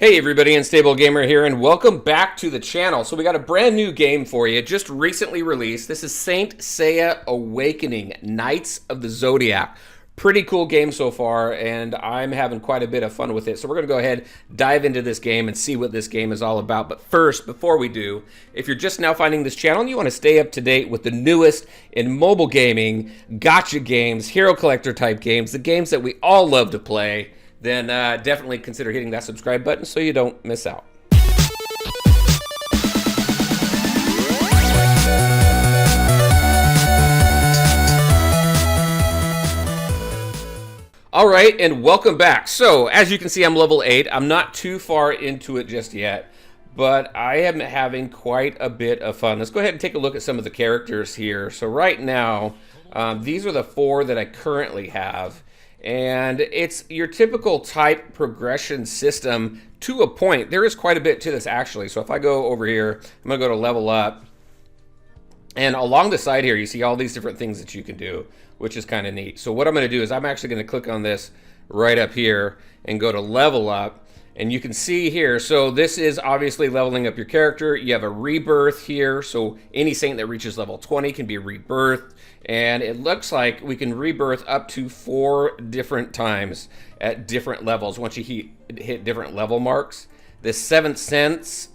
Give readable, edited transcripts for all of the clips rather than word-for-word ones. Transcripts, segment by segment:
Hey everybody, Unstable Gamer here, and welcome back to the channel. So we got a brand new game for you, just recently released. This is Saint Seiya Awakening, Knights of the Zodiac. Pretty cool game so far, and I'm having quite a bit of fun with it. So we're going to go ahead, dive into this game, and see what this game is all about. But first, before we do, if you're just now finding this channel and you want to stay up to date with the newest in mobile gaming, gotcha games, hero collector type games, the games that we all love to play, then definitely consider hitting that subscribe button so you don't miss out. All right, and welcome back. So, as you can see, I'm level 8. I'm not too far into it just yet, but I am having quite a bit of fun. Let's go ahead and take a look at some of the characters here. So right now, these are the 4 that I currently have. And it's your typical type progression system to a point. There is quite a bit to this, actually. So if I go over here, I'm going to go to level up. And along the side here, you see all these different things that you can do, which is kind of neat. So what I'm going to do is I'm actually going to click on this right up here and go to level up. And you can see here, so this is obviously leveling up your character. You have a rebirth here, so any saint that reaches level 20 can be rebirthed. And it looks like we can rebirth up to 4 different times at different levels once you hit different level marks. This seventh sense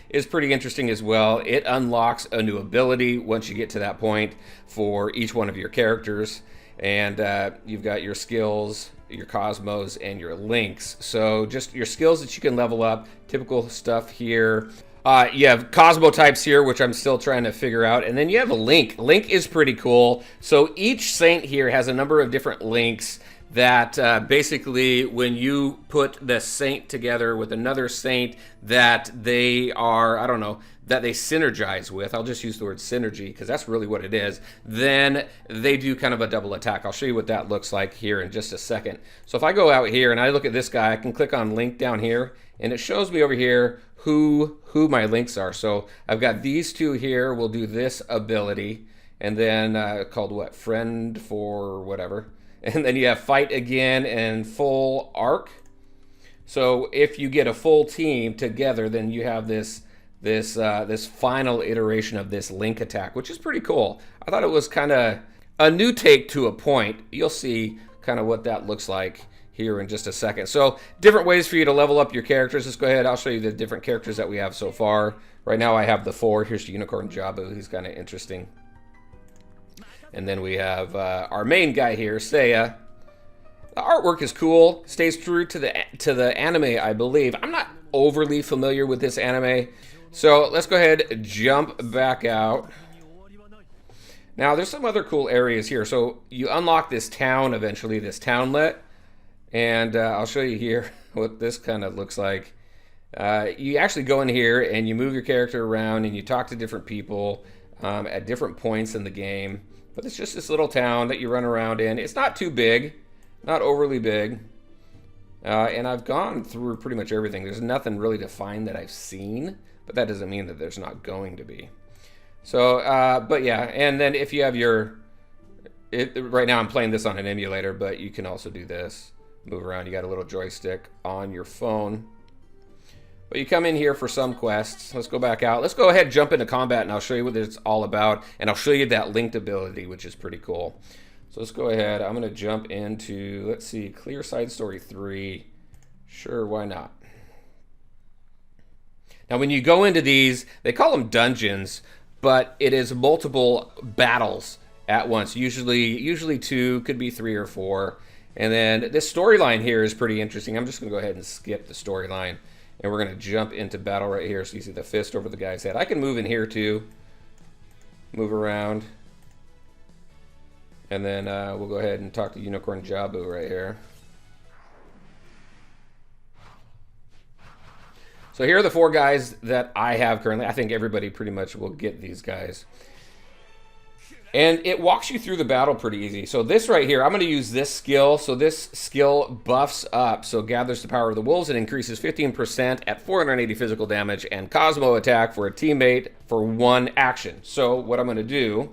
is pretty interesting as well. It unlocks a new ability once you get to that point for each one of your characters. And you've got your skills, your cosmos, and your links. So just your skills that you can level up, typical stuff here. You have Cosmo types here, which I'm still trying to figure out. And then you have a link. Link is pretty cool. So each saint here has a number of different links that basically when you put the saint together with another saint that they are, I don't know, that they synergize with, I'll just use the word synergy because that's really what it is, then they do kind of a double attack. I'll show you what that looks like here in just a second. So if I go out here and I look at this guy, I can click on link down here and it shows me over here who my links are. So I've got these 2 here, we'll do this ability, and then called what, friend for whatever. And then you have fight again and full arc. So if you get a full team together, then you have this final iteration of this link attack, which is pretty cool. I thought it was kind of a new take to a point. You'll see kind of what that looks like here in just a second. So different ways for you to level up your characters. Let's go ahead. I'll show you the different characters that we have so far. Right now I have the 4. Here's Unicorn Jabu. He's kind of interesting. And then we have our main guy here, Seiya. The artwork is cool. Stays true to the anime, I believe. I'm not overly familiar with this anime. So let's go ahead and jump back out. Now there's some other cool areas here. So you unlock this town eventually, this townlet. And I'll show you here what this kind of looks like. You actually go in here and you move your character around and you talk to different people at different points in the game. But it's just this little town that you run around in. It's not too big, not overly big. And I've gone through pretty much everything. There's nothing really defined that I've seen, but that doesn't mean that there's not going to be. So, but yeah, and then if you have right now I'm playing this on an emulator, but you can also do this. Move around, you got a little joystick on your phone. But you come in here for some quests. Let's go back out. Let's go ahead and jump into combat and I'll show you what it's all about. And I'll show you that linked ability, which is pretty cool. So let's go ahead. I'm going to jump into, let's see, Clear Side Story 3. Sure, why not? Now when you go into these, they call them dungeons, but it is multiple battles at once. Usually 2, could be 3 or 4. And then this storyline here is pretty interesting. I'm just going to go ahead and skip the storyline. And we're going to jump into battle right here. So you see the fist over the guy's head. I can move in here too. Move around. And then we'll go ahead and talk to Unicorn Jabu right here. So here are the 4 guys that I have currently. I think everybody pretty much will get these guys. And it walks you through the battle pretty easy. So this right here, I'm going to use this skill. So this skill buffs up. So gathers the power of the wolves and increases 15% at 480 physical damage and Cosmo attack for a teammate for 1 action. So what I'm going to do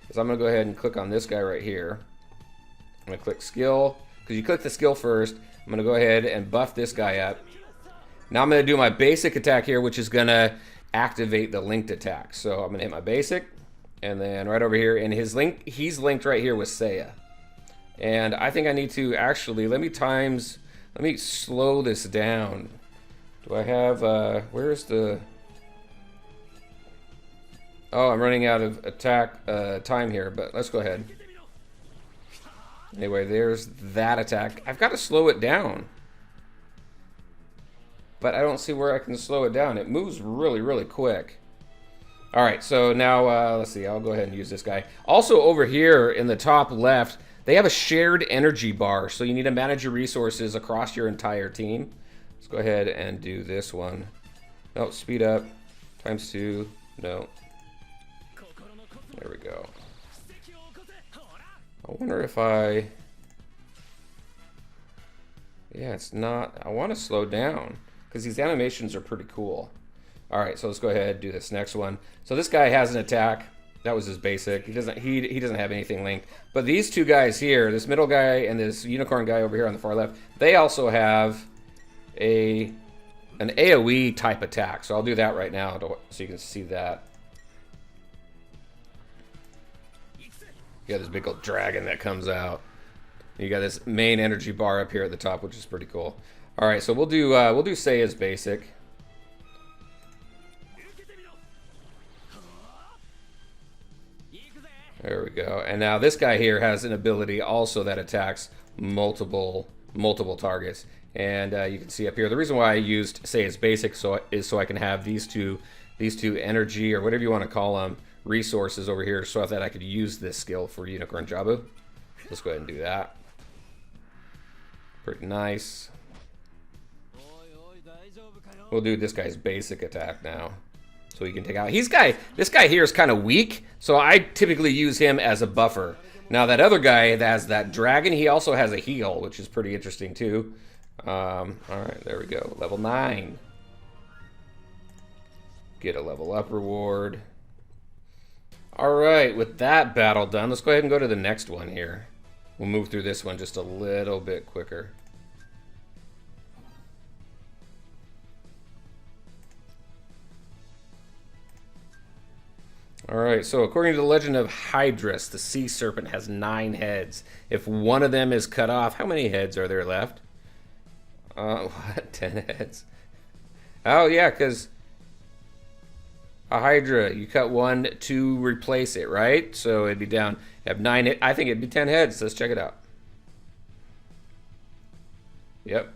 is I'm going to go ahead and click on this guy right here. I'm going to click skill because you click the skill first. I'm going to go ahead and buff this guy up. Now I'm going to do my basic attack here, which is going to activate the linked attack. So I'm going to hit my basic, and then right over here, and he's linked right here with Seiya. And I think I need to actually, let me slow this down. Do I have, where's the... Oh, I'm running out of attack time here, but let's go ahead. Anyway, there's that attack. I've got to slow it down. But I don't see where I can slow it down. It moves really, really quick. All right, so now, let's see. I'll go ahead and use this guy. Also, over here in the top left, they have a shared energy bar. So you need to manage your resources across your entire team. Let's go ahead and do this one. No, speed up. ×2. No. There we go. I wonder if I... Yeah, it's not... I want to slow down, because these animations are pretty cool. Alright, so let's go ahead and do this next one. So this guy has an attack. That was his basic. He doesn't have anything linked. But these two guys here, this middle guy and this unicorn guy over here on the far left, they also have an AoE type attack. So I'll do that right now so you can see that. You got this big old dragon that comes out. You got this main energy bar up here at the top, which is pretty cool. All right, so we'll do Seiya's basic. There we go. And now this guy here has an ability also that attacks multiple targets. And you can see up here, the reason why I used Seiya's basic is so I can have these two energy, or whatever you want to call them, resources over here, so that I could use this skill for Unicorn Jabu. Let's go ahead and do that. Pretty nice. We'll do this guy's basic attack now, so he can take out. This guy here is kind of weak, so I typically use him as a buffer. Now that other guy that has that dragon, he also has a heal, which is pretty interesting too. All right, there we go. Level 9. Get a level up reward. All right, with that battle done, let's go ahead and go to the next one here. We'll move through this one just a little bit quicker. All right, so according to the legend of Hydrus, the sea serpent has 9 heads. If one of them is cut off, how many heads are there left? What? 10 heads? Oh, yeah, because a Hydra, you cut one to replace it, right? So it'd be down. You have 9. I think it'd be 10 heads. Let's check it out. Yep.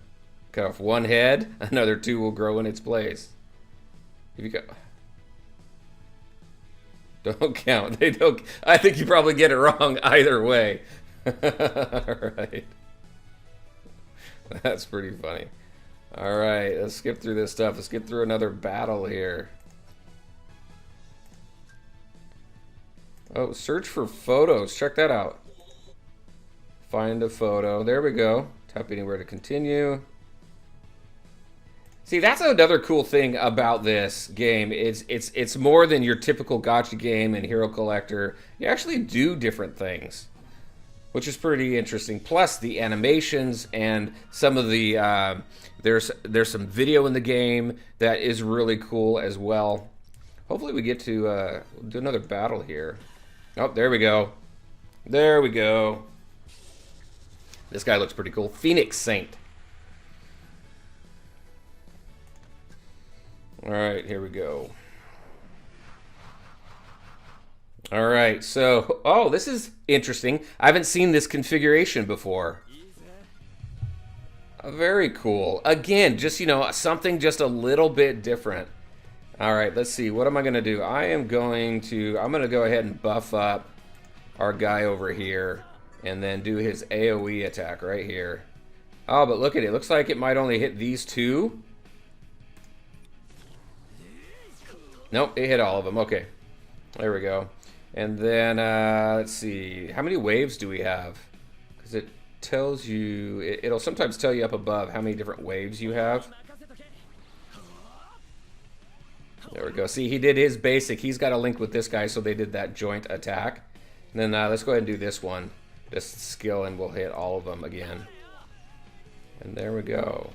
Cut off 1 head, another 2 will grow in its place. If you cut... Don't count. They don't. I think you probably get it wrong either way. All right. That's pretty funny. All right, let's skip through this stuff. Let's get through another battle here. Oh, search for photos. Check that out. Find a photo. There we go. Tap anywhere to continue. See, that's another cool thing about this game. It's more than your typical gacha game and hero collector. You actually do different things, which is pretty interesting. Plus the animations and some of the there's some video in the game that is really cool as well. Hopefully we get to do another battle here. Oh, there we go. There we go. This guy looks pretty cool. Phoenix Saint. All right, here we go. All right, so, oh, this is interesting. I haven't seen this configuration before. Very cool. Again, just, you know, something just a little bit different. All right, let's see. What am I going to do? I'm going to go ahead and buff up our guy over here and then do his AoE attack right here. Oh, but look at it. It looks like it might only hit these 2. Nope, it hit all of them. Okay, there we go. And then, let's see. How many waves do we have? Because it tells you, it'll sometimes tell you up above how many different waves you have. There we go. See, he did his basic. He's got a link with this guy, so they did that joint attack. And then let's go ahead and do this one. This skill, and we'll hit all of them again. And there we go.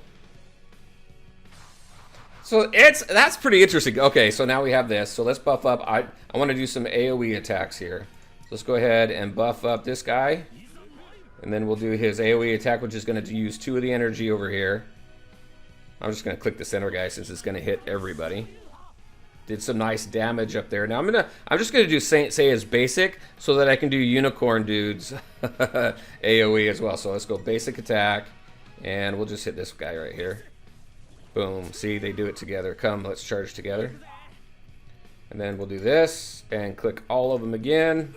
So that's pretty interesting. Okay, so now we have this. So let's buff up. I want to do some AoE attacks here. So let's go ahead and buff up this guy. And then we'll do his AoE attack, which is going to use 2 of the energy over here. I'm just going to click the center guy since it's going to hit everybody. Did some nice damage up there. Now I'm just going to do Seiya's basic so that I can do unicorn dudes AoE as well. So let's go basic attack, and we'll just hit this guy right here. Boom. See, they do it together. Come, let's charge together. And then we'll do this and click all of them again.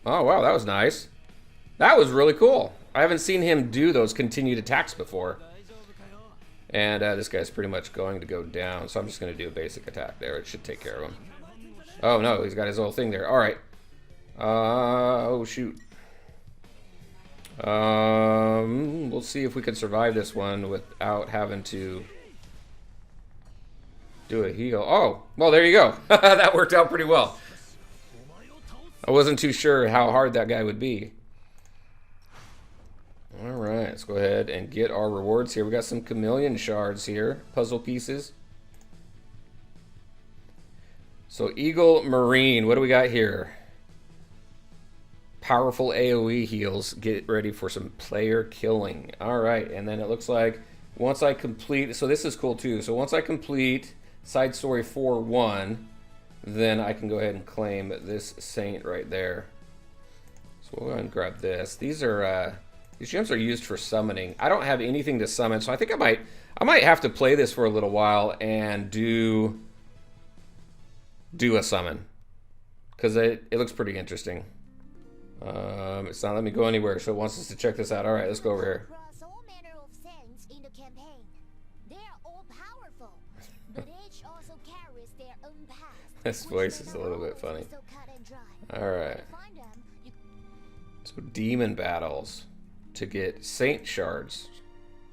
Oh, wow, that was nice. That was really cool. I haven't seen him do those continued attacks before. And this guy's pretty much going to go down, so I'm just going to do a basic attack there. It should take care of him. Oh, no, he's got his whole thing there. All right. Oh, shoot. We'll see if we can survive this one without having to do a heal. Oh, well, there you go. That worked out pretty well. I wasn't too sure how hard that guy would be. All right, let's go ahead and get our rewards here. We got some chameleon shards here, puzzle pieces. So Eagle Marine, what do we got here? Powerful AoE heals. Get ready for some player killing. All right, and then it looks like once I complete, so this is cool too. So once I complete Side Story 4-1, then I can go ahead and claim this saint right there. So we'll go ahead and grab this. These gems are used for summoning. I don't have anything to summon, so I think I might have to play this for a little while and do a summon, because it looks pretty interesting. It's not letting me go anywhere, so it wants us to check this out. All right, let's go over here. This voice is a little bit funny. All right. So demon battles to get saint shards.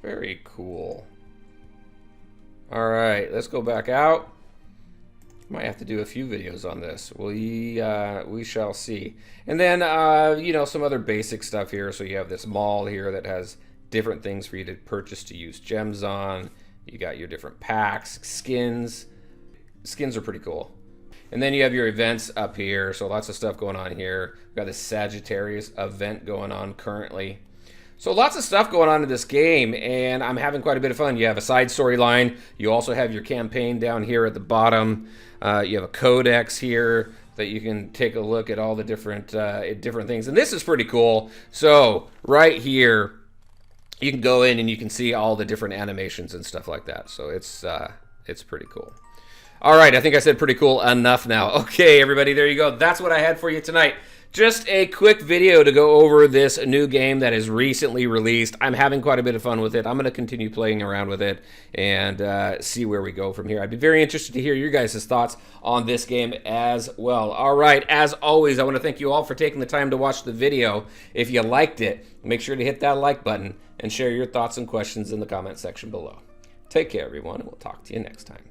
Very cool. All right, let's go back out. Might have to do a few videos on this. We shall see. And then, you know, some other basic stuff here. So you have this mall here that has different things for you to purchase to use gems on. You got your different packs, skins. Skins are pretty cool. And then you have your events up here. So lots of stuff going on here. We've got this Sagittarius event going on currently. So lots of stuff going on in this game, and I'm having quite a bit of fun. You have a side storyline. You also have your campaign down here at the bottom. You have a codex here that you can take a look at all the different things. And this is pretty cool. So right here, you can go in and you can see all the different animations and stuff like that. So it's pretty cool. All right, I think I said pretty cool enough now. Okay, everybody, there you go. That's what I had for you tonight. Just a quick video to go over this new game that is recently released. I'm having quite a bit of fun with it. I'm going to continue playing around with it and see where we go from here. I'd be very interested to hear your guys' thoughts on this game as well. All right, as always, I want to thank you all for taking the time to watch the video. If you liked it, make sure to hit that like button and share your thoughts and questions in the comment section below. Take care, everyone, and we'll talk to you next time.